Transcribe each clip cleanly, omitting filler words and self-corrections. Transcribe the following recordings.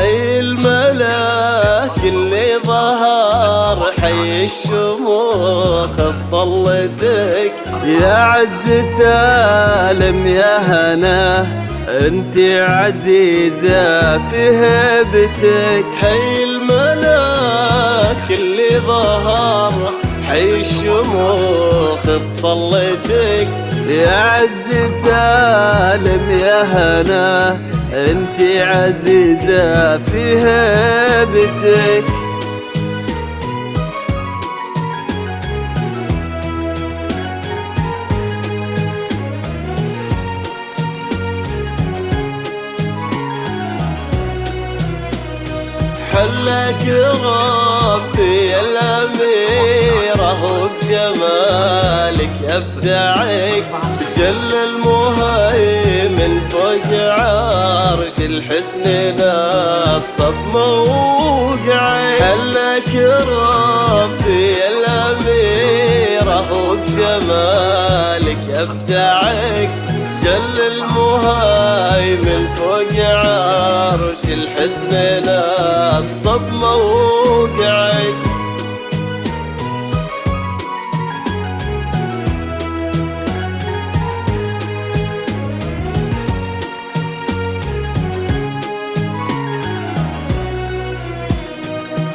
حي الملاك اللي ظهر، حي الشموخ بطلتك يا عز سالم يا هنا، انتي عزيزة في هيبتك. حي الملاك اللي ظهر، حي الشموخ بطلتك يا عز سالم يا هنا، انتي عزيزة في هيبتك. حلك ربي الأميرة وبجمالك أبدعك، جل المهيمن فوق عرش الحسن نصب موقعك. حلك ربي الأميرة وبجمالك أبدعك، جل المهيمن فوق عرش الحسن نصب موقعك.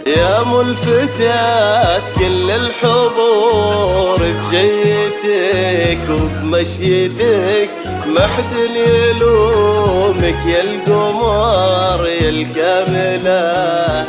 يا ملفتات كل الحضور بجيتك وبمشيتك، ما حد يلومك يا القمر يا الكاملة.